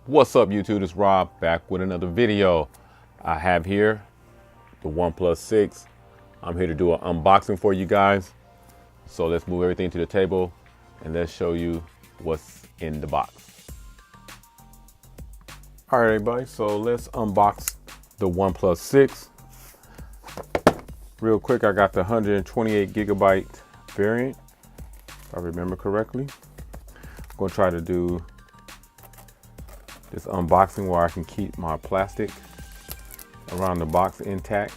What's up, YouTube? It's Rob back with another video. I have here the OnePlus 6. I'm here to do an unboxing for you guys. So let's move everything to the table and let's show you what's in the box. All right, everybody, so let's unbox the OnePlus 6. Real quick, I got the 128 gigabyte variant, if I remember correctly. I'm gonna try to do this unboxing where I can keep my plastic around the box intact.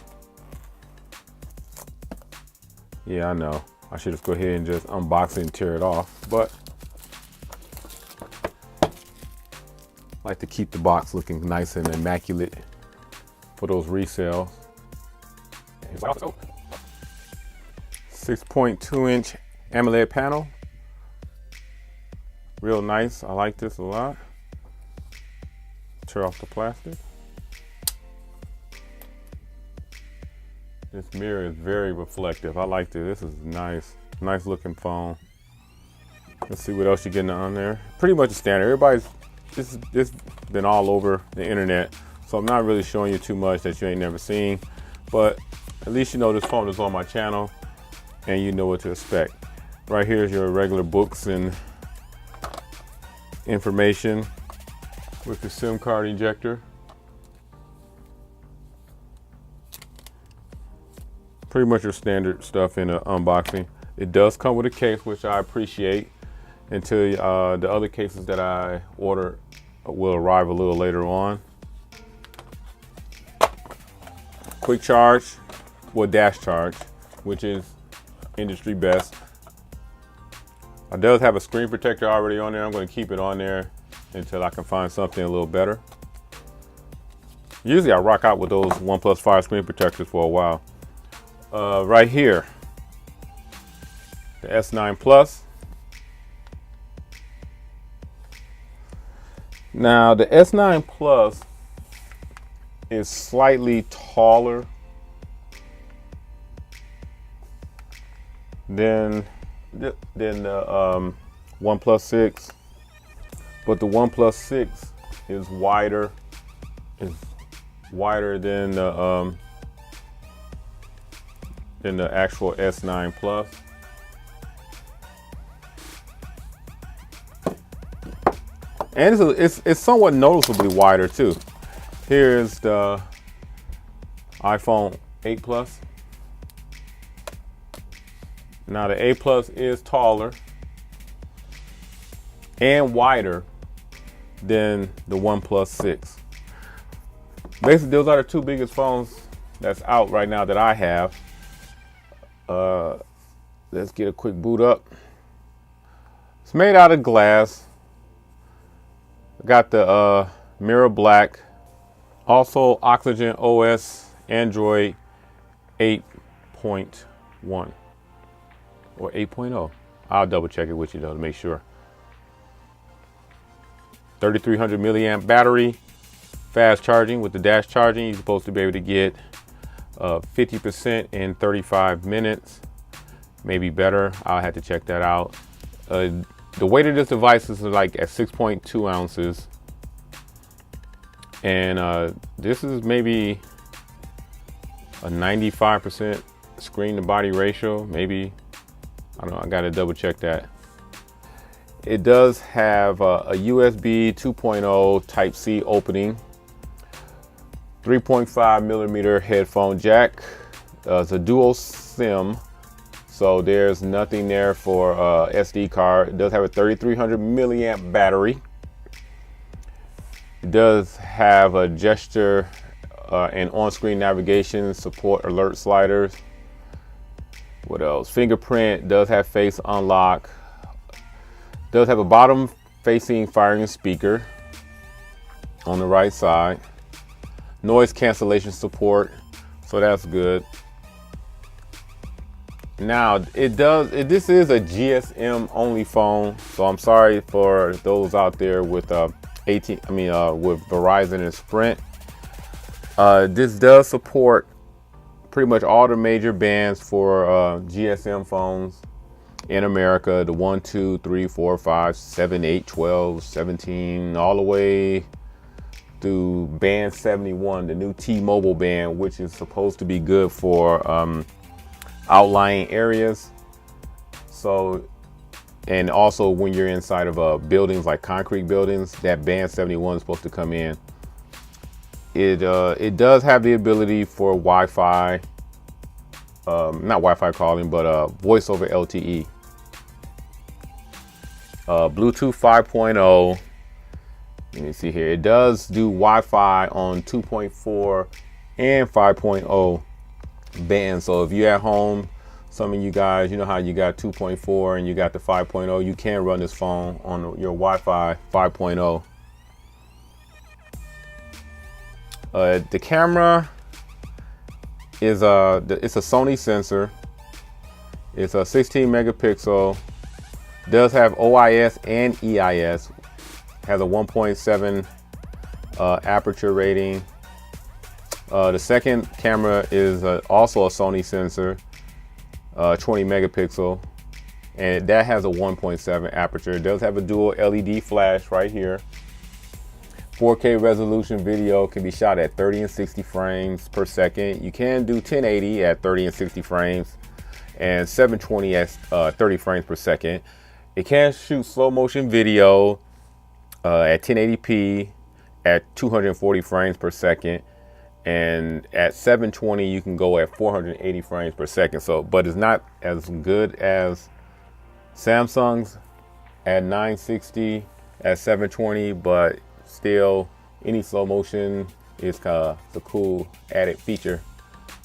Yeah, I know. I should just go ahead and just unbox it and tear it off, but I like to keep the box looking nice and immaculate for those resales. 6.2 inch AMOLED panel. Real nice. I like this a lot. Tear off the plastic. This mirror is very reflective. I like this. This is nice. Nice looking phone. Let's see what else you're getting on there. Pretty much a standard. This been all over the internet, so I'm not really showing you too much that you ain't never seen, but at least you know this phone is on my channel and you know what to expect. Right here is your regular books and information with the SIM card ejector. Pretty much your standard stuff in an unboxing. It does come with a case, which I appreciate, until the other cases that I ordered will arrive a little later on. Quick charge, well, dash charge, which is industry best. It does have a screen protector already on there. I'm going to keep it on there until I can find something a little better. Usually I rock out with those OnePlus 5 screen protectors for a while. Right here, the S9 Plus. Now the S9 Plus is slightly taller than the OnePlus 6, but the OnePlus 6 is wider. Is wider than the actual S9 Plus. And it's somewhat noticeably wider too. Here's the iPhone 8 Plus. Now the 8 Plus is taller and wider than the OnePlus 6. Basically, those are the two biggest phones that's out right now that I have. Let's get a quick boot up. It's made out of glass. Got the mirror black. Also Oxygen OS Android 8.1 or 8.0. I'll double check it with you though to make sure. 3300 milliamp battery, fast charging with the dash charging. You're supposed to be able to get 50% in 35 minutes, maybe better. I'll have to check that out. The weight of this device is like at 6.2 ounces. And this is maybe a 95% screen to body ratio, maybe. I don't know, I gotta double check that. It does have a USB 2.0 Type-C opening, 3.5 millimeter headphone jack. It's a dual SIM, so there's nothing there for SD card. It does have a 3300 milliamp battery. It does have a gesture and on-screen navigation, support alert sliders. What else? Fingerprint, does have face unlock. Does have a bottom-facing firing speaker on the right side. Noise cancellation support, so that's good. Now this is a GSM only phone, so I'm sorry for those out there with with Verizon and Sprint. This does support pretty much all the major bands for GSM phones. in America, the 1, 2, 3, 4, 5, 7, 8, 12, 17, all the way through band 71, the new T-Mobile band, which is supposed to be good for outlying areas. So, and also when you're inside of buildings like concrete buildings, that band 71 is supposed to come in. It does have the ability for Wi-Fi, not Wi-Fi calling, but voice over LTE. Bluetooth 5.0. Let me see here. It does do Wi-Fi on 2.4 and 5.0 bands. So if you're at home, some of you guys, you know how you got 2.4 and you got the 5.0, you can run this phone on your Wi-Fi 5.0. The camera is it's a Sony sensor. It's a 16 megapixel. Does have OIS and EIS. Has a 1.7 aperture rating. The second camera is also a Sony sensor, 20 megapixel, and that has a 1.7 aperture. It does have a dual LED flash right here. 4K resolution video can be shot at 30 and 60 frames per second. You can do 1080 at 30 and 60 frames and 720 at 30 frames per second. It can shoot slow motion video at 1080p at 240 frames per second, and at 720 you can go at 480 frames per second. So, but it's not as good as Samsung's at 960 at 720, but still any slow motion is a cool added feature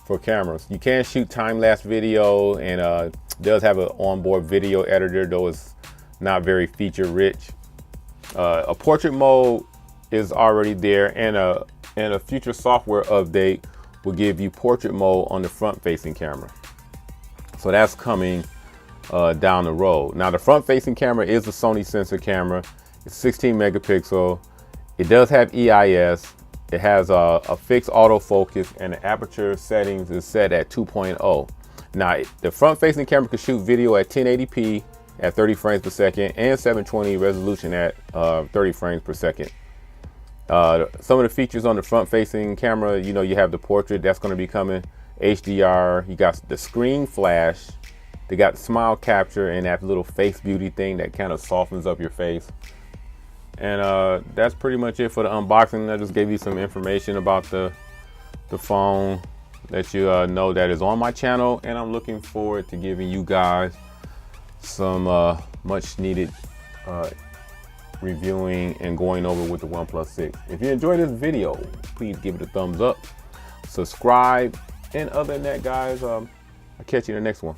for cameras. You can shoot time-lapse video, and does have an onboard video editor, though it's not very feature rich. A portrait mode is already there, and a future software update will give you portrait mode on the front-facing camera. So that's coming down the road. Now the front-facing camera is a Sony sensor camera. It's 16 megapixel. It does have EIS. It has a fixed autofocus, and the aperture settings is set at 2.0. Now the front-facing camera can shoot video at 1080p at 30 frames per second and 720 resolution at 30 frames per second. Some of the features on the front-facing camera, you know, you have the portrait that's going to be coming, HDR. You got the screen flash. They got smile capture and that little face beauty thing that kind of softens up your face. And that's pretty much it for the unboxing. I just gave you some information about the phone, let you know that is on my channel, and I'm looking forward to giving you guys some much needed reviewing and going over with the OnePlus 6. If you enjoyed this video, please give it a thumbs up, subscribe, and other than that, guys, I'll catch you in the next one.